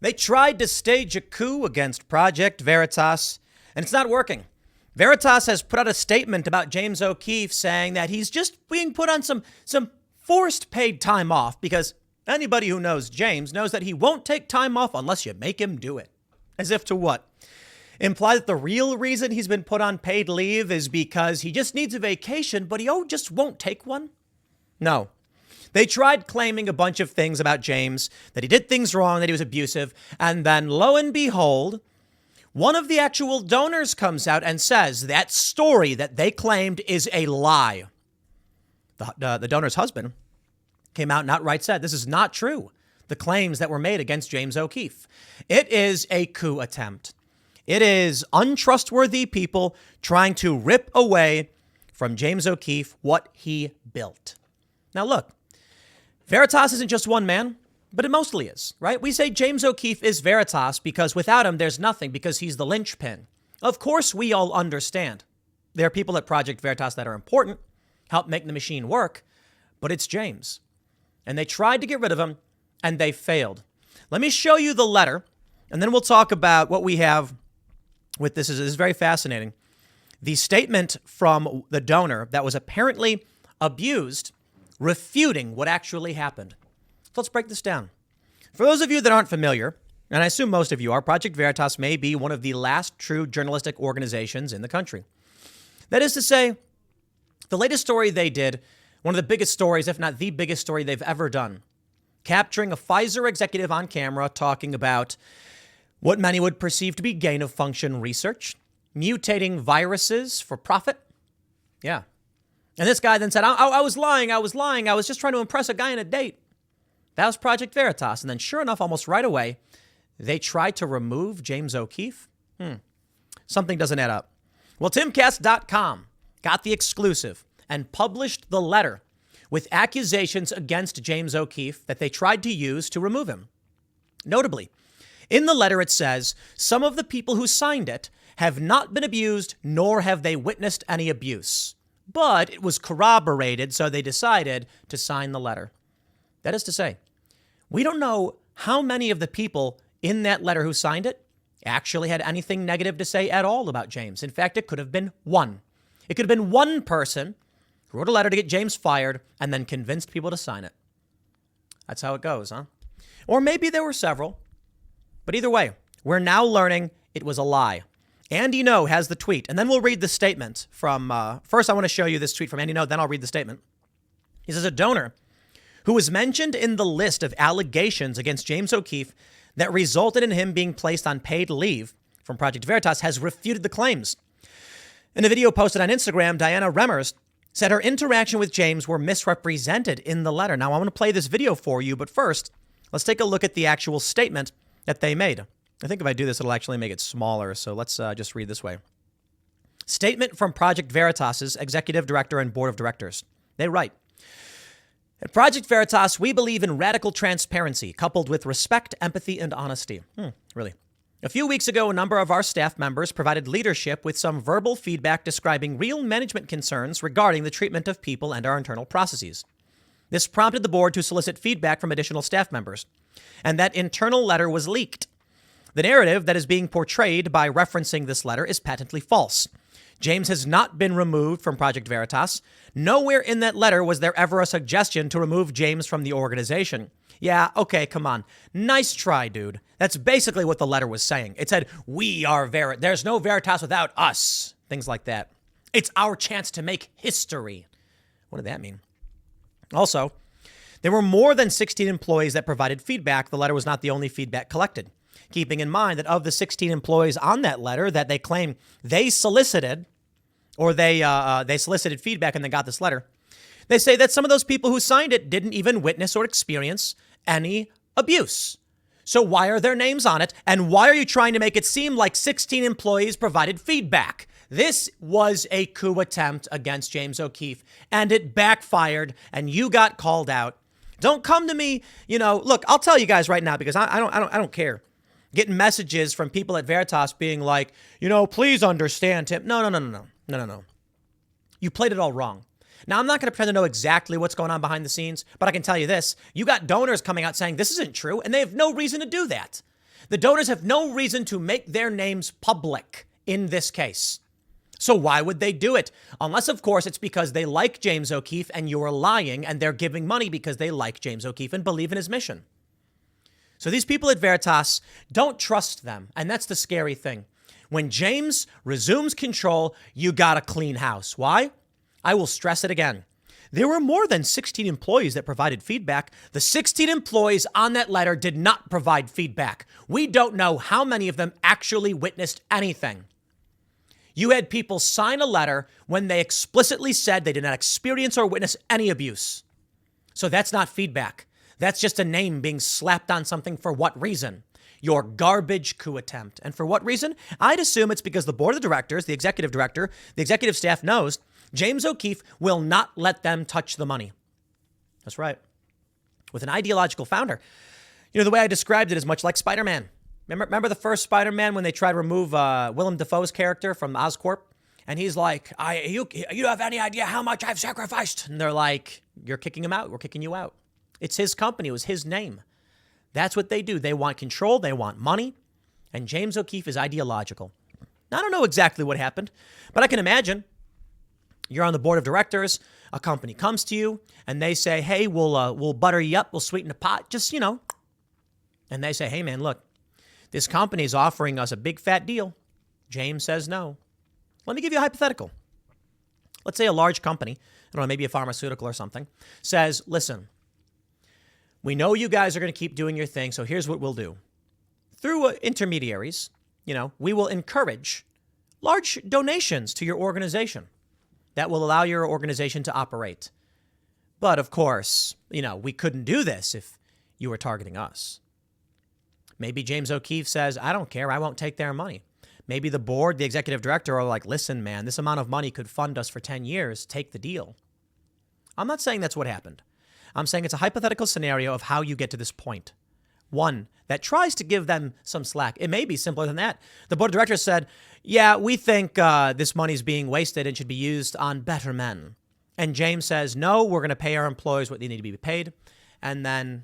They tried to stage a coup against Project Veritas, and it's not working. Veritas has put out a statement about James Okeefe saying that he's just being put on some forced paid time off because anybody who knows James knows that he won't take time off unless you make him do it. As if to what? Imply that the real reason he's been put on paid leave is because he just needs a vacation, but he just won't take one? No. They tried claiming a bunch of things about James, that he did things wrong, that he was abusive, and then lo and behold, one of the actual donors comes out and says that story that they claimed is a lie. The donor's husband came out and outright said this is not true, the claims that were made against James Okeefe. It is a coup attempt. It is untrustworthy people trying to rip away from James Okeefe what he built. Now, look, Veritas isn't just one man, but it mostly is, right? We say James Okeefe is Veritas because without him, there's nothing, because he's the linchpin. Of course, we all understand. There are people at Project Veritas that are important, help make the machine work, but it's James. And they tried to get rid of him, and they failed. Let me show you the letter, and then we'll talk about what we have with this. This is very fascinating. The statement from the donor that was apparently abused, refuting what actually happened. So let's break this down. For those of you that aren't familiar, and I assume most of you are, Project Veritas may be one of the last true journalistic organizations in the country. That is to say, the latest story they did, one of the biggest stories, if not the biggest story they've ever done, capturing a Pfizer executive on camera talking about what many would perceive to be gain-of-function research, mutating viruses for profit. Yeah. And this guy then said, I was lying. I was just trying to impress a guy on a date. That was Project Veritas. And then sure enough, almost right away, they tried to remove James Okeefe. Something doesn't add up. Well, Timcast.com got the exclusive and published the letter with accusations against James Okeefe that they tried to use to remove him. Notably, in the letter, it says, some of the people who signed it have not been abused, nor have they witnessed any abuse. But it was corroborated, so they decided to sign the letter. That is to say, we don't know how many of the people in that letter who signed it actually had anything negative to say at all about James. In fact, it could have been one. It could have been one person who wrote a letter to get James fired and then convinced people to sign it. That's how it goes, huh? Or maybe there were several. But either way, we're now learning it was a lie. Andy No has the tweet, and then we'll read the statement from, first I want to show you this tweet from Andy No, then I'll read the statement. He says, a donor who was mentioned in the list of allegations against James Okeefe that resulted in him being placed on paid leave from Project Veritas has refuted the claims. In a video posted on Instagram, Diana Remmers said her interaction with James were misrepresented in the letter. Now, I want to play this video for you, but first, let's take a look at the actual statement that they made. I think if I do this, it'll actually make it smaller. So let's just read this way. Statement from Project Veritas's executive director and board of directors. They write, at Project Veritas, we believe in radical transparency coupled with respect, empathy, and honesty. Really? A few weeks ago, a number of our staff members provided leadership with some verbal feedback describing real management concerns regarding the treatment of people and our internal processes. This prompted the board to solicit feedback from additional staff members, and that internal letter was leaked. The narrative that is being portrayed by referencing this letter is patently false. James has not been removed from Project Veritas. Nowhere in that letter was there ever a suggestion to remove James from the organization. Yeah, okay, come on. Nice try, dude. That's basically what the letter was saying. It said, we are there's no Veritas without us. Things like that. It's our chance to make history. What did that mean? Also, there were more than 16 employees that provided feedback. The letter was not the only feedback collected. Keeping in mind that of the 16 employees on that letter that they claim they solicited, or they solicited feedback and they got this letter, they say that some of those people who signed it didn't even witness or experience any abuse. So why are their names on it? And why are you trying to make it seem like 16 employees provided feedback? This was a coup attempt against James Okeefe, and it backfired, and you got called out. Don't come to me, look, I'll tell you guys right now, because I don't care. Getting messages from people at Veritas being like, please understand, Tim. No. You played it all wrong. Now, I'm not going to pretend to know exactly what's going on behind the scenes, but I can tell you this. You got donors coming out saying this isn't true, and they have no reason to do that. The donors have no reason to make their names public in this case. So why would they do it? Unless, of course, it's because they like James Okeefe and you're lying and they're giving money because they like James Okeefe and believe in his mission. So these people at Veritas, don't trust them. And that's the scary thing. When James resumes control, you got a clean house. Why? I will stress it again. There were more than 16 employees that provided feedback. The 16 employees on that letter did not provide feedback. We don't know how many of them actually witnessed anything. You had people sign a letter when they explicitly said they did not experience or witness any abuse. So that's not feedback. That's just a name being slapped on something for what reason? Your garbage coup attempt. And for what reason? I'd assume it's because the board of directors, the executive director, the executive staff knows James Okeefe will not let them touch the money. That's right. With an ideological founder. You know, the way I described it is much like Spider-Man. Remember the first Spider-Man when they tried to remove Willem Dafoe's character from Oscorp? And he's like, you don't have any idea how much I've sacrificed. And they're like, you're kicking him out. We're kicking you out. It's his company. It was his name. That's what they do. They want control. They want money. And James Okeefe is ideological. Now, I don't know exactly what happened, but I can imagine you're on the board of directors. A company comes to you and they say, hey, we'll butter you up. We'll sweeten the pot. Just, you know. And they say, hey, man, look, this company is offering us a big fat deal. James says no. Let me give you a hypothetical. Let's say a large company, I don't know, maybe a pharmaceutical or something, says, listen, we know you guys are going to keep doing your thing, so here's what we'll do. Through intermediaries, you know, we will encourage large donations to your organization that will allow your organization to operate. But of course, you know, we couldn't do this if you were targeting us. Maybe James Okeefe says, I don't care, I won't take their money. Maybe the board, the executive director are like, listen, man, this amount of money could fund us for 10 years. Take the deal. I'm not saying that's what happened. I'm saying it's a hypothetical scenario of how you get to this point. One that tries to give them some slack. It may be simpler than that. The board of directors said, yeah, we think this money's being wasted and should be used on better men. And James says, no, we're going to pay our employees what they need to be paid. And then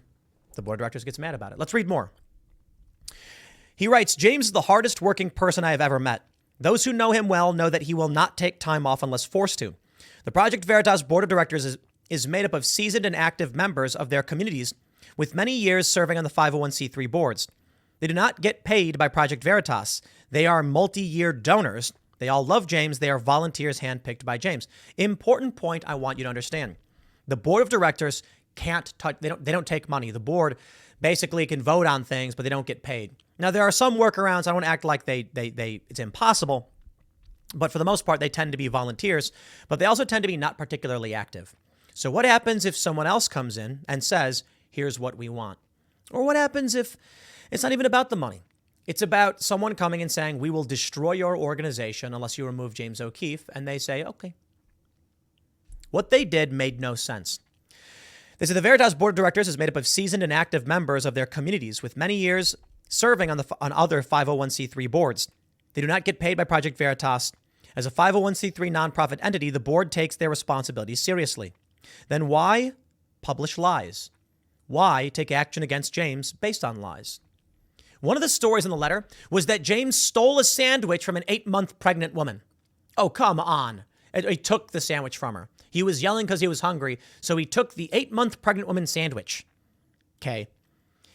the board of directors gets mad about it. Let's read more. He writes, James is the hardest working person I have ever met. Those who know him well know that he will not take time off unless forced to. The Project Veritas board of directors is made up of seasoned and active members of their communities with many years serving on the 501c3 boards. They do not get paid by Project Veritas. They are multi-year donors. They all love James. They are volunteers handpicked by James. Important point I want you to understand. The board of directors can't touch, they don't take money. The board basically can vote on things, but they don't get paid. Now, there are some workarounds. I don't act like it's impossible, but for the most part, they tend to be volunteers, but they also tend to be not particularly active. So what happens if someone else comes in and says, here's what we want? Or what happens if it's not even about the money? It's about someone coming and saying, we will destroy your organization unless you remove James Okeefe. And they say, okay. What they did made no sense. They said the Veritas board of directors is made up of seasoned and active members of their communities with many years serving on other 501c3 boards. They do not get paid by Project Veritas. As a 501c3 nonprofit entity, the board takes their responsibilities seriously. Then why publish lies? Why take action against James based on lies? One of the stories in the letter was that James stole a sandwich from an 8-month pregnant woman. Oh, come on. He took the sandwich from her. He was yelling because he was hungry, so he took the 8-month pregnant woman's sandwich. Okay.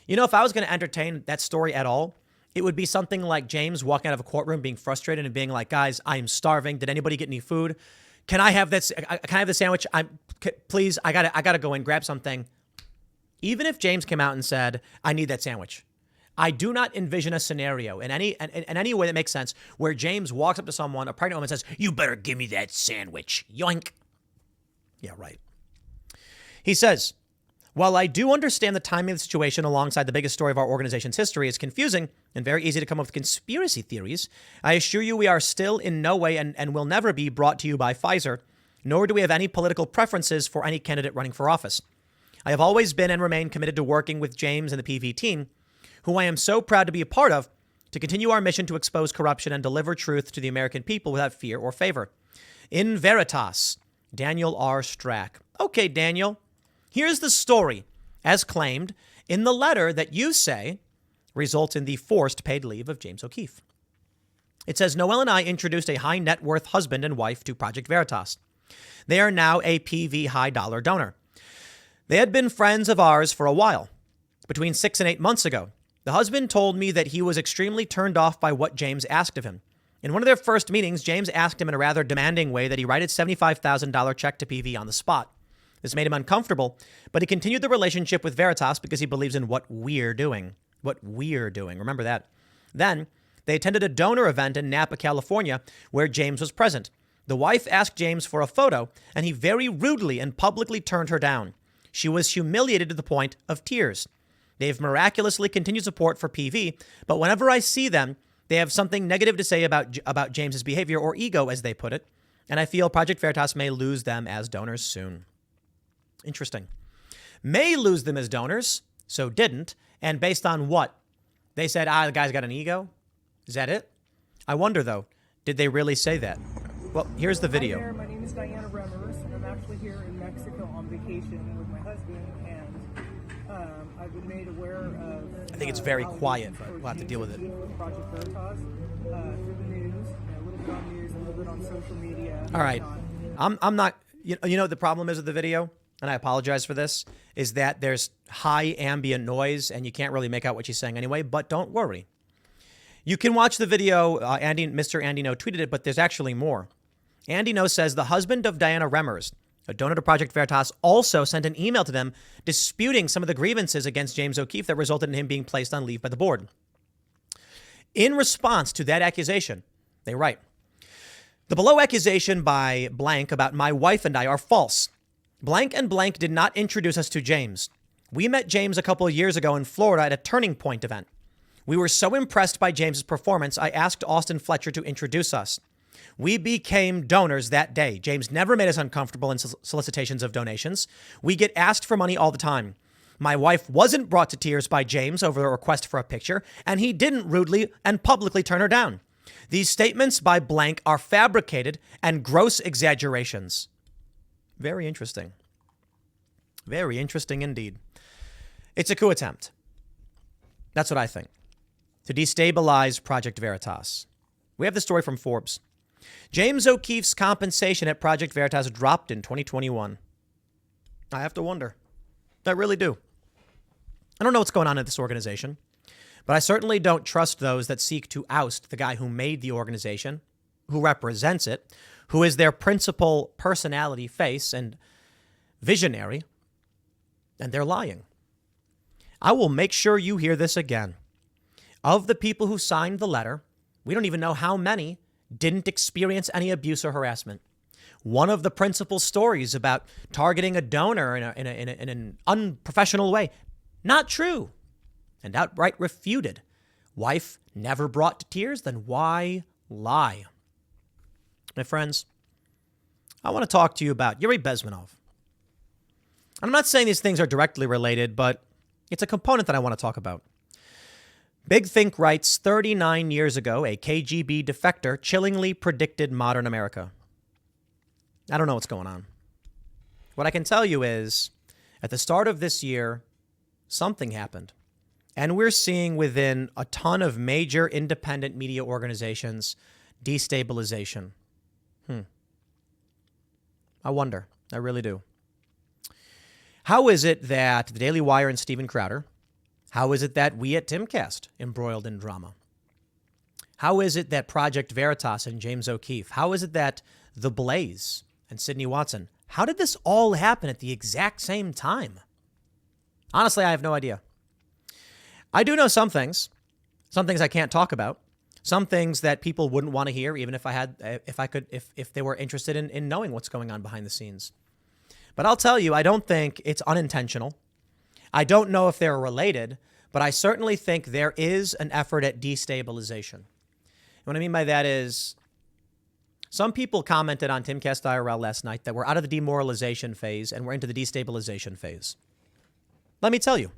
You know, if I was going to entertain that story at all, it would be something like James walking out of a courtroom being frustrated and being like, guys, I am starving. Did anybody get any food? Can I have this? Can I have the sandwich? Please, I gotta go and grab something. Even if James came out and said, I need that sandwich, I do not envision a scenario in any way that makes sense where James walks up to someone, a pregnant woman, and says, you better give me that sandwich. Yoink. Yeah, right. He says, while I do understand the timing of the situation alongside the biggest story of our organization's history is confusing and very easy to come up with conspiracy theories, I assure you we are still in no way and will never be brought to you by Pfizer, nor do we have any political preferences for any candidate running for office. I have always been and remain committed to working with James and the PV team, who I am so proud to be a part of, to continue our mission to expose corruption and deliver truth to the American people without fear or favor. In Veritas, Daniel R. Strack. Okay, Daniel, here's the story, as claimed in the letter that you say results in the forced paid leave of James Okeefe. It says, Noel and I introduced a high net worth husband and wife to Project Veritas. They are now a PV high dollar donor. They had been friends of ours for a while, between 6 and 8 months ago. The husband told me that he was extremely turned off by what James asked of him. In one of their first meetings, James asked him in a rather demanding way that he write a $75,000 check to PV on the spot. This made him uncomfortable, but he continued the relationship with Veritas because he believes in what we're doing. Remember that. Then they attended a donor event in Napa, California, where James was present. The wife asked James for a photo, and he very rudely and publicly turned her down. She was humiliated to the point of tears. They've miraculously continued support for PV, but whenever I see them, they have something negative to say about James's behavior or ego, as they put it, and I feel Project Veritas may lose them as donors soon. Interesting. May lose them as donors, so didn't, and based on what? They said, the guy's got an ego? Is that it? I wonder, though, did they really say that? Well, here's the video. Hi there, my name is Diana Remmers, and I'm actually here in Mexico on vacation with my husband, and I've been made aware of... I think it's very quiet, but we'll have to deal with it. Project Veritas, through the news, a little bit on news, a little bit on social media. All right. I'm not... You know what the problem is with the video? And I apologize for this, is that there's high ambient noise, and you can't really make out what she's saying anyway, but don't worry. You can watch the video. Mr. Andy No tweeted it, but there's actually more. Andy No says the husband of Diana Remmers, a donor to Project Veritas, also sent an email to them disputing some of the grievances against James Okeefe that resulted in him being placed on leave by the board. In response to that accusation, they write, the below accusation by blank about my wife and I are false. Blank and blank did not introduce us to James. We met James a couple of years ago in Florida at a Turning Point event. We were so impressed by James's performance, I asked Austin Fletcher to introduce us. We became donors that day. James never made us uncomfortable in solicitations of donations. We get asked for money all the time. My wife wasn't brought to tears by James over a request for a picture, and he didn't rudely and publicly turn her down. These statements by blank are fabricated and gross exaggerations. Very interesting. Very interesting indeed. It's a coup attempt. That's what I think. To destabilize Project Veritas. We have the story from Forbes. James O'Keefe's compensation at Project Veritas dropped in 2021. I have to wonder. I really do. I don't know what's going on at this organization, but I certainly don't trust those that seek to oust the guy who made the organization, who represents it, who is their principal personality, face, and visionary, and they're lying. I will make sure you hear this again. Of the people who signed the letter, we don't even know how many didn't experience any abuse or harassment. One of the principal stories about targeting a donor in an unprofessional way, not true, and outright refuted. Wife never brought to tears, then why lie? My friends, I want to talk to you about Yuri Bezmenov. I'm not saying these things are directly related, but it's a component that I want to talk about. Big Think writes, 39 years ago, a KGB defector chillingly predicted modern America. I don't know what's going on. What I can tell you is, at the start of this year, something happened. And we're seeing within a ton of major independent media organizations, destabilization. I wonder. I really do. How is it that the Daily Wire and Steven Crowder, how is it that we at Timcast embroiled in drama? How is it that Project Veritas and James O'Keefe, how is it that The Blaze and Sidney Watson, how did this all happen at the exact same time? Honestly, I have no idea. I do know some things I can't talk about, some things that people wouldn't want to hear, even if they were interested in knowing what's going on behind the scenes. But I'll tell you, I don't think it's unintentional. I don't know if they're related, but I certainly think there is an effort at destabilization. And what I mean by that is, some people commented on Timcast IRL last night that we're out of the demoralization phase and we're into the destabilization phase. Let me tell you,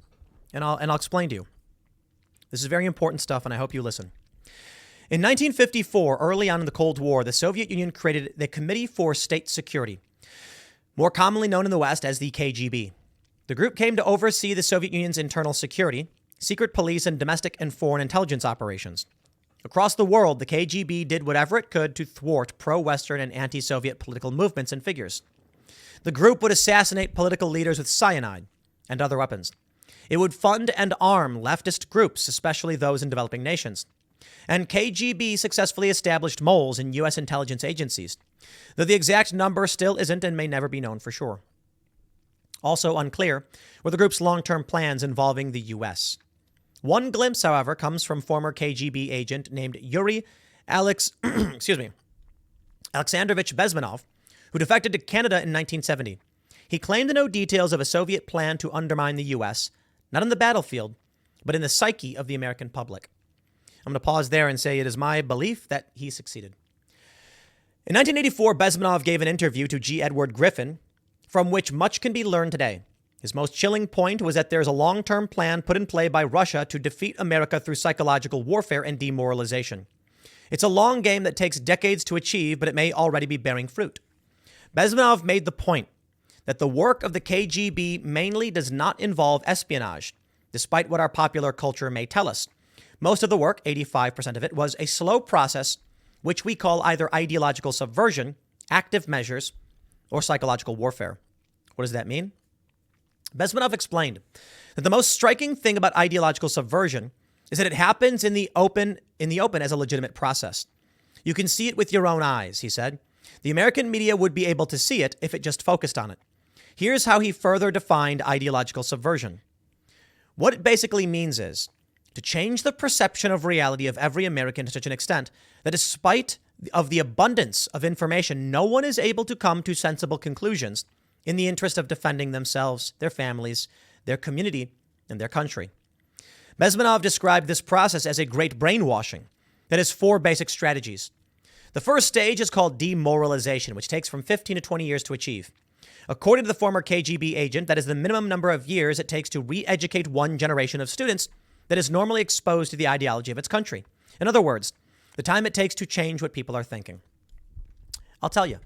and I'll explain to you. This is very important stuff, and I hope you listen. In 1954, early on in the Cold War, the Soviet Union created the Committee for State Security, more commonly known in the West as the KGB. The group came to oversee the Soviet Union's internal security, secret police, and domestic and foreign intelligence operations. Across the world, the KGB did whatever it could to thwart pro-Western and anti-Soviet political movements and figures. The group would assassinate political leaders with cyanide and other weapons. It would fund and arm leftist groups, especially those in developing nations. And KGB successfully established moles in U.S. intelligence agencies, though the exact number still isn't and may never be known for sure. Also unclear were the group's long-term plans involving the U.S. One glimpse, however, comes from former KGB agent named Yuri Alexandrovich Bezmenov, who defected to Canada in 1970. He claimed to know details of a Soviet plan to undermine the U.S., not on the battlefield, but in the psyche of the American public. I'm going to pause there and say it is my belief that he succeeded. In 1984, Bezmenov gave an interview to G. Edward Griffin, from which much can be learned today. His most chilling point was that there's a long-term plan put in play by Russia to defeat America through psychological warfare and demoralization. It's a long game that takes decades to achieve, but it may already be bearing fruit. Bezmenov made the point that the work of the KGB mainly does not involve espionage, despite what our popular culture may tell us. Most of the work, 85% of it, was a slow process, which we call either ideological subversion, active measures, or psychological warfare. What does that mean? Bezmenov explained that the most striking thing about ideological subversion is that it happens in the open as a legitimate process. You can see it with your own eyes, he said. The American media would be able to see it if it just focused on it. Here's how he further defined ideological subversion. What it basically means is to change the perception of reality of every American to such an extent that despite of the abundance of information, no one is able to come to sensible conclusions in the interest of defending themselves, their families, their community, and their country. Bezmenov described this process as a great brainwashing that has 4 basic strategies. The first stage is called demoralization, which takes from 15 to 20 years to achieve. According to the former KGB agent, that is the minimum number of years it takes to re-educate one generation of students that is normally exposed to the ideology of its country. In other words, the time it takes to change what people are thinking. I'll tell you,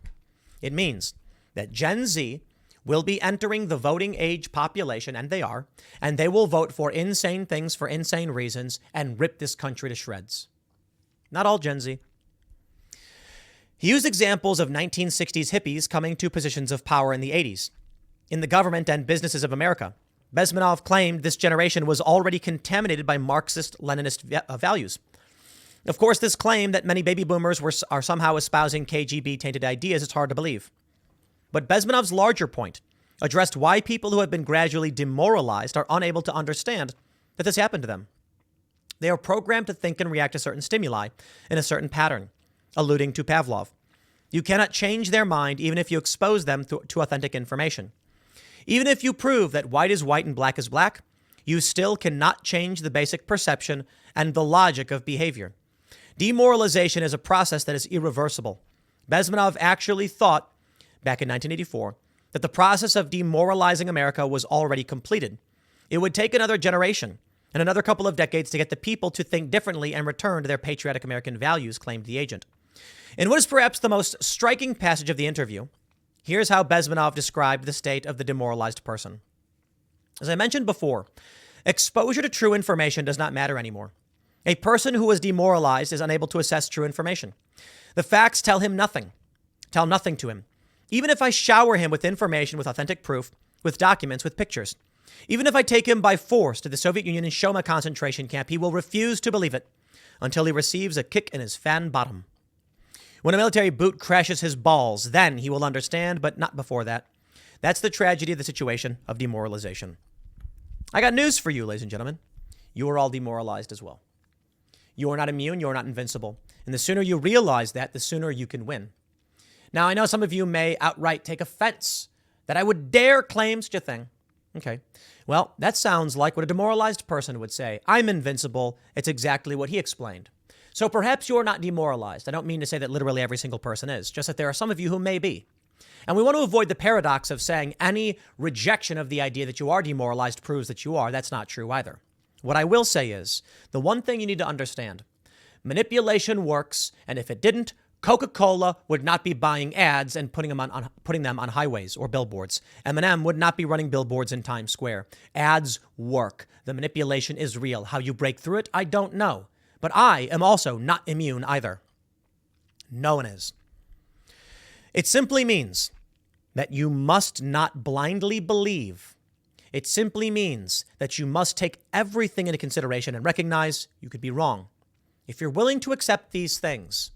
it means that Gen Z will be entering the voting age population, and they are, and they will vote for insane things for insane reasons and rip this country to shreds. Not all Gen Z. He used examples of 1960s hippies coming to positions of power in the 80s. In the government and businesses of America, Bezmenov claimed this generation was already contaminated by Marxist-Leninist values. Of course, this claim that many baby boomers are somehow espousing KGB-tainted ideas is hard to believe. But Bezmenov's larger point addressed why people who have been gradually demoralized are unable to understand that this happened to them. They are programmed to think and react to certain stimuli in a certain pattern, alluding to Pavlov. You cannot change their mind even if you expose them to authentic information. Even if you prove that white is white and black is black, you still cannot change the basic perception and the logic of behavior. Demoralization is a process that is irreversible. Bezmenov actually thought, back in 1984, that the process of demoralizing America was already completed. It would take another generation and another couple of decades to get the people to think differently and return to their patriotic American values, claimed the agent. In what is perhaps the most striking passage of the interview, here's how Bezmenov described the state of the demoralized person. As I mentioned before, exposure to true information does not matter anymore. A person who is demoralized is unable to assess true information. The facts tell nothing to him. Even if I shower him with information, with authentic proof, with documents, with pictures, even if I take him by force to the Soviet Union and show him a concentration camp, he will refuse to believe it until he receives a kick in his fan bottom. When a military boot crashes his balls, then he will understand, but not before that. That's the tragedy of the situation of demoralization. I got news for you, ladies and gentlemen. You are all demoralized as well. You are not immune. You are not invincible. And the sooner you realize that, the sooner you can win. Now, I know some of you may outright take offense that I would dare claim such a thing. Okay. Well, that sounds like what a demoralized person would say. I'm invincible. It's exactly what he explained. So perhaps you're not demoralized. I don't mean to say that literally every single person is, just that there are some of you who may be. And we want to avoid the paradox of saying any rejection of the idea that you are demoralized proves that you are. That's not true either. What I will say is the one thing you need to understand: manipulation works, and if it didn't, Coca-Cola would not be buying ads and putting them on highways or billboards. M&M would not be running billboards in Times Square. Ads work. The manipulation is real. How you break through it, I don't know. But I am also not immune either. No one is. It simply means that you must not blindly believe. It simply means that you must take everything into consideration and recognize you could be wrong. If you're willing to accept these things,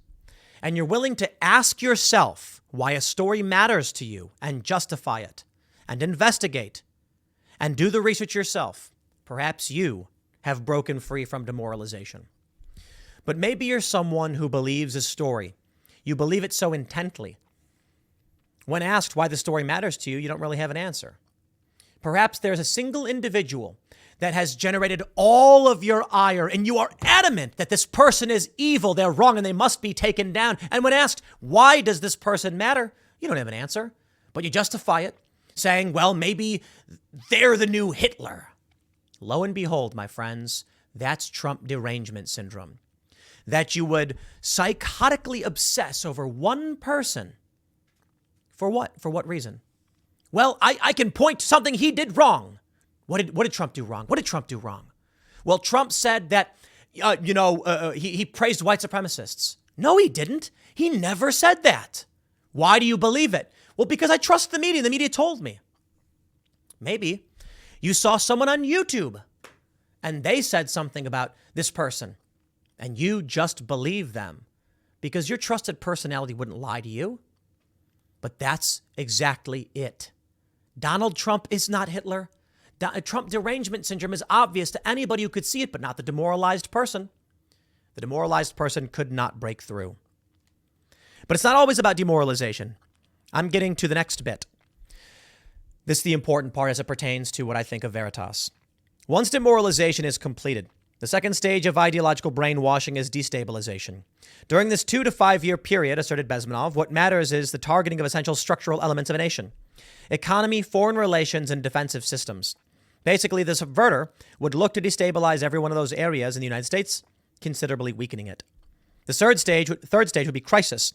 and you're willing to ask yourself why a story matters to you and justify it and investigate and do the research yourself, perhaps you have broken free from demoralization. But maybe you're someone who believes a story. You believe it so intently. When asked why the story matters to you, you don't really have an answer. Perhaps there's a single individual that has generated all of your ire, and you are adamant that this person is evil, they're wrong, and they must be taken down. And when asked, why does this person matter? You don't have an answer, but you justify it, saying, well, maybe they're the new Hitler. Lo and behold, my friends, that's Trump derangement syndrome. That you would psychotically obsess over one person. For what? For what reason? Well, I can point to something he did wrong. What did Trump do wrong? What did Trump do wrong? Well, Trump said that, he praised white supremacists. No, he didn't. He never said that. Why do you believe it? Well, because I trust the media. The media told me. Maybe you saw someone on YouTube and they said something about this person and you just believe them because your trusted personality wouldn't lie to you. But that's exactly it. Donald Trump is not Hitler. Trump derangement syndrome is obvious to anybody who could see it, but not the demoralized person. The demoralized person could not break through. But it's not always about demoralization. I'm getting to the next bit. This is the important part as it pertains to what I think of Veritas. Once demoralization is completed, the second stage of ideological brainwashing is destabilization. During this 2 to 5 year period, asserted Bezmenov, what matters is the targeting of essential structural elements of a nation: economy, foreign relations, and defensive systems. Basically, the subverter would look to destabilize every one of those areas in the United States, considerably weakening it. The third stage would be crisis.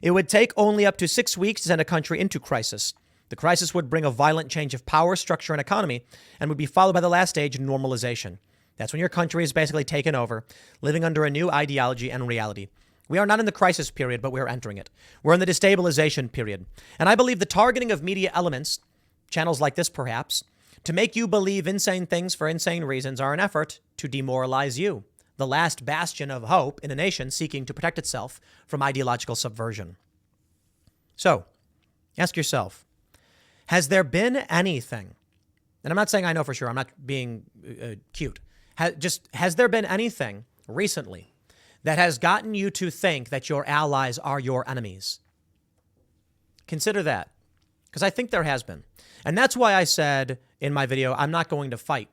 It would take only up to 6 weeks to send a country into crisis. The crisis would bring a violent change of power, structure, and economy, and would be followed by the last stage, normalization. That's when your country is basically taken over, living under a new ideology and reality. We are not in the crisis period, but we are entering it. We're in the destabilization period. And I believe the targeting of media elements, channels like this perhaps, to make you believe insane things for insane reasons are an effort to demoralize you, the last bastion of hope in a nation seeking to protect itself from ideological subversion. So, ask yourself, has there been anything, and I'm not saying I know for sure, I'm not being cute, has there been anything recently that has gotten you to think that your allies are your enemies? Consider that, because I think there has been. And that's why I said in my video, I'm not going to fight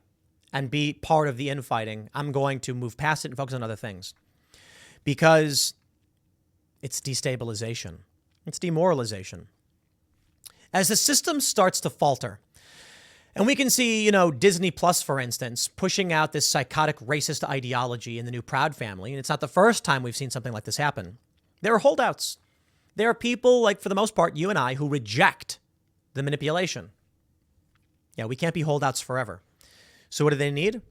and be part of the infighting. I'm going to move past it and focus on other things. Because it's destabilization. It's demoralization. As the system starts to falter, and we can see, Disney Plus, for instance, pushing out this psychotic racist ideology in the new Proud Family. And it's not the first time we've seen something like this happen. There are holdouts. There are people, like for the most part, you and I, who reject the manipulation. Yeah, we can't be holdouts forever. So what do they need?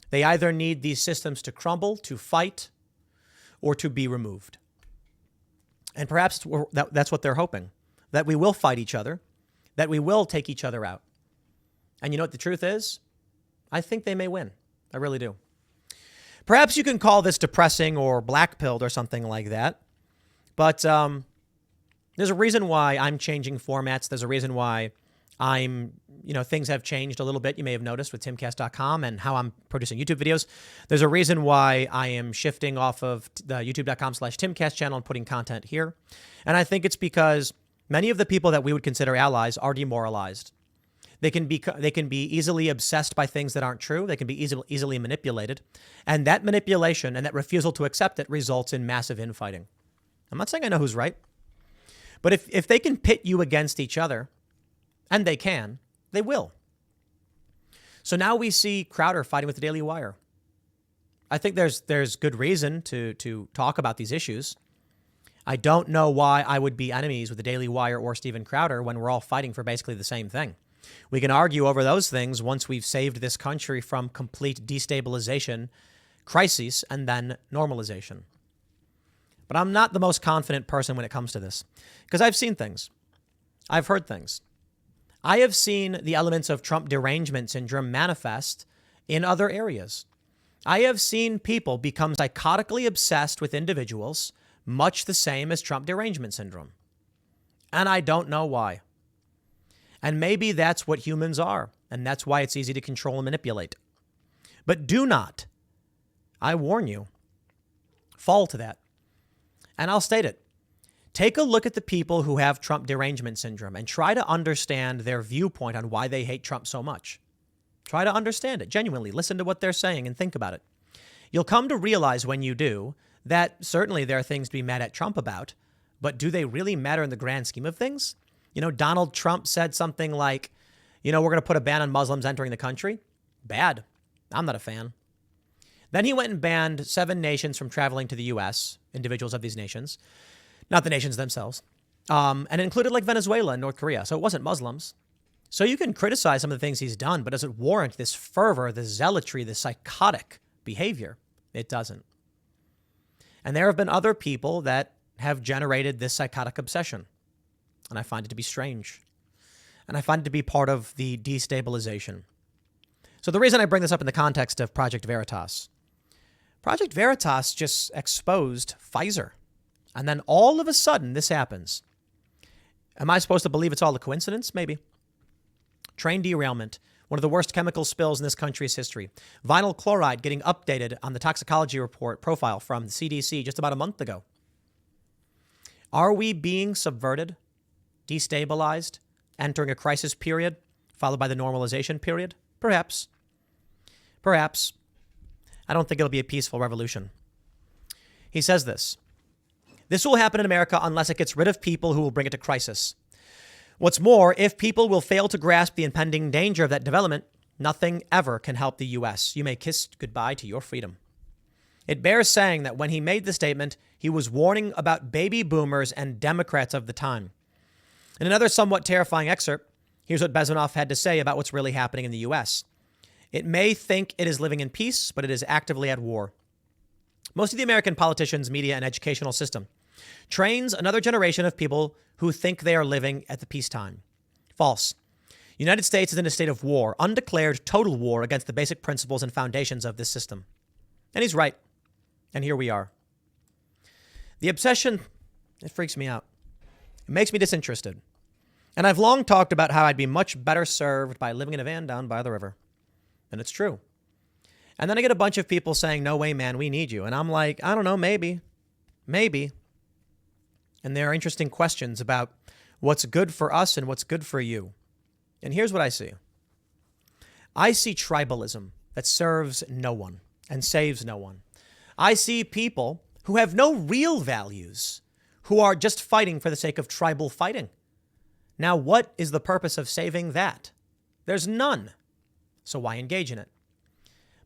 They either need these systems to crumble, to fight, or to be removed. And perhaps that's what they're hoping, that we will fight each other, that we will take each other out. And you know what the truth is? I think they may win. I really do. Perhaps you can call this depressing or black-pilled or something like that. But there's a reason why I'm changing formats. There's a reason why things have changed a little bit. You may have noticed with Timcast.com and how I'm producing YouTube videos. There's a reason why I am shifting off of the youtube.com/Timcast channel and putting content here. And I think it's because many of the people that we would consider allies are demoralized. They can be easily obsessed by things that aren't true. They can be easily manipulated. And that manipulation and that refusal to accept it results in massive infighting. I'm not saying I know who's right. But if they can pit you against each other, and they will. So now we see Crowder fighting with the Daily Wire. I think there's good reason to talk about these issues. I don't know why I would be enemies with the Daily Wire or Steven Crowder when we're all fighting for basically the same thing. We can argue over those things once we've saved this country from complete destabilization, crises, and then normalization. But I'm not the most confident person when it comes to this because I've seen things. I've heard things. I have seen the elements of Trump derangement syndrome manifest in other areas. I have seen people become psychotically obsessed with individuals, much the same as Trump derangement syndrome. And I don't know why. And maybe that's what humans are, and that's why it's easy to control and manipulate. But do not, I warn you, fall to that. And I'll state it. Take a look at the people who have Trump derangement syndrome and try to understand their viewpoint on why they hate Trump so much. Try to understand it genuinely. Listen to what they're saying and think about it. You'll come to realize when you do that certainly there are things to be mad at Trump about, but do they really matter in the grand scheme of things? You know, Donald Trump said something like, we're going to put a ban on Muslims entering the country. Bad. I'm not a fan. Then he went and banned 7 nations from traveling to the U.S., individuals of these nations, not the nations themselves, and it included like Venezuela and North Korea. So it wasn't Muslims. So you can criticize some of the things he's done, but does it warrant this fervor, this zealotry, this psychotic behavior? It doesn't. And there have been other people that have generated this psychotic obsession. And I find it to be strange. And I find it to be part of the destabilization. So the reason I bring this up in the context of Project Veritas, Project Veritas just exposed Pfizer. And then all of a sudden, this happens. Am I supposed to believe it's all a coincidence? Maybe. Train derailment, one of the worst chemical spills in this country's history. Vinyl chloride getting updated on the toxicology report profile from the CDC just about a month ago. Are we being subverted, destabilized, entering a crisis period, followed by the normalization period? Perhaps. Perhaps. I don't think it'll be a peaceful revolution. He says this. This will happen in America unless it gets rid of people who will bring it to crisis. What's more, if people will fail to grasp the impending danger of that development, nothing ever can help the U.S. You may kiss goodbye to your freedom. It bears saying that when he made the statement, he was warning about baby boomers and Democrats of the time. In another somewhat terrifying excerpt, here's what Bezmenov had to say about what's really happening in the U.S. It may think it is living in peace, but it is actively at war. Most of the American politicians, media, and educational system trains another generation of people who think they are living at the peacetime. False. The United States is in a state of war, undeclared total war against the basic principles and foundations of this system. And he's right. And here we are. The obsession, it freaks me out. It makes me disinterested. And I've long talked about how I'd be much better served by living in a van down by the river. And it's true. And then I get a bunch of people saying, no way, man, we need you. And I'm like, I don't know, maybe. And there are interesting questions about what's good for us and what's good for you. And here's what I see. I see tribalism that serves no one and saves no one. I see people who have no real values, who are just fighting for the sake of tribal fighting. Now, what is the purpose of saving that? There's none. So why engage in it?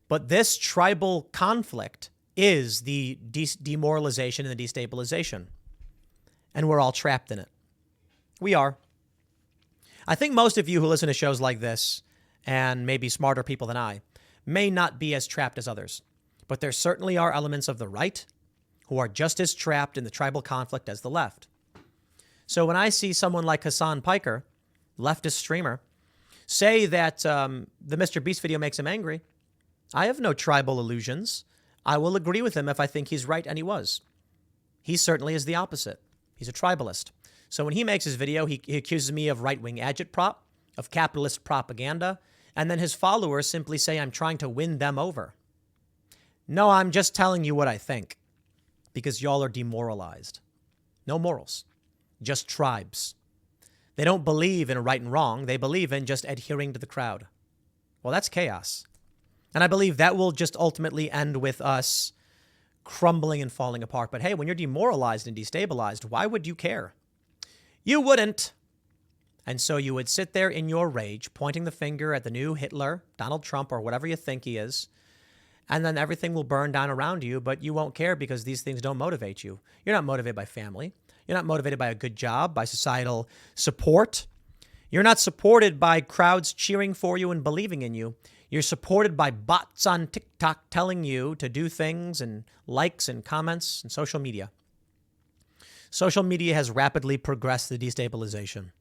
But this tribal conflict is the demoralization and the destabilization. And we're all trapped in it. We are. I think most of you who listen to shows like this, and maybe smarter people than I, may not be as trapped as others. But there certainly are elements of the right who are just as trapped in the tribal conflict as the left. So when I see someone like Hassan Piker, leftist streamer, say that the Mr. Beast video makes him angry, I have no tribal illusions. I will agree with him if I think he's right, and he was. He certainly is the opposite. He's a tribalist. So when he makes his video, he accuses me of right-wing agitprop, of capitalist propaganda, and then his followers simply say I'm trying to win them over. No, I'm just telling you what I think, because y'all are demoralized. No morals, just tribes. They don't believe in right and wrong. They believe in just adhering to the crowd. Well, that's chaos. And I believe that will just ultimately end with us crumbling and falling apart. But hey, when you're demoralized and destabilized, why would you care? You wouldn't. And so you would sit there in your rage, pointing the finger at the new Hitler, Donald Trump, or whatever you think he is, and then everything will burn down around you, but you won't care because these things don't motivate you. You're not motivated by family. You're not motivated by a good job, by societal support. You're not supported by crowds cheering for you and believing in you. You're supported by bots on TikTok telling you to do things and likes and comments and social media. Social media has rapidly progressed the destabilization.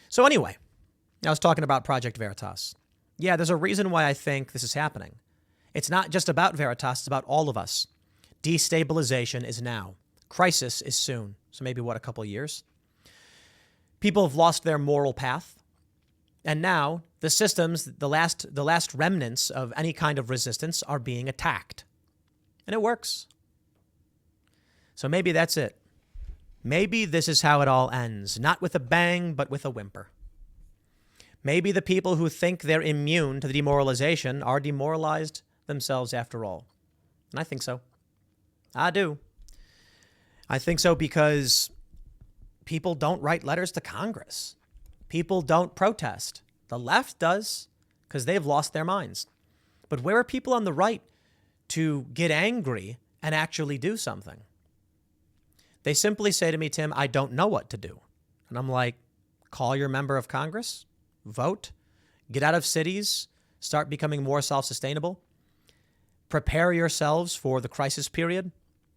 So anyway, I was talking about Project Veritas. Yeah, there's a reason why I think this is happening. It's not just about Veritas, it's about all of us. Destabilization is now. Crisis is soon. So maybe a couple of years. People have lost their moral path. And now the systems, the last remnants of any kind of resistance are being attacked. And it works. So maybe that's it. Maybe this is how it all ends. Not with a bang, but with a whimper. Maybe the people who think they're immune to the demoralization are demoralized themselves after all. And I think so. I do. I think so because people don't write letters to Congress. People don't protest. The left does because they've lost their minds. But where are people on the right to get angry and actually do something? They simply say to me, Tim, I don't know what to do. And I'm like, call your member of Congress, vote, get out of cities, start becoming more self-sustainable, prepare yourselves for the crisis period.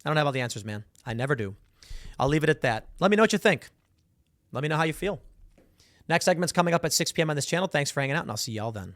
I don't have all the answers, man. I never do. I'll leave it at that. Let me know what you think. Let me know how you feel. Next segment's coming up at 6 p.m. on this channel. Thanks for hanging out, and I'll see y'all then.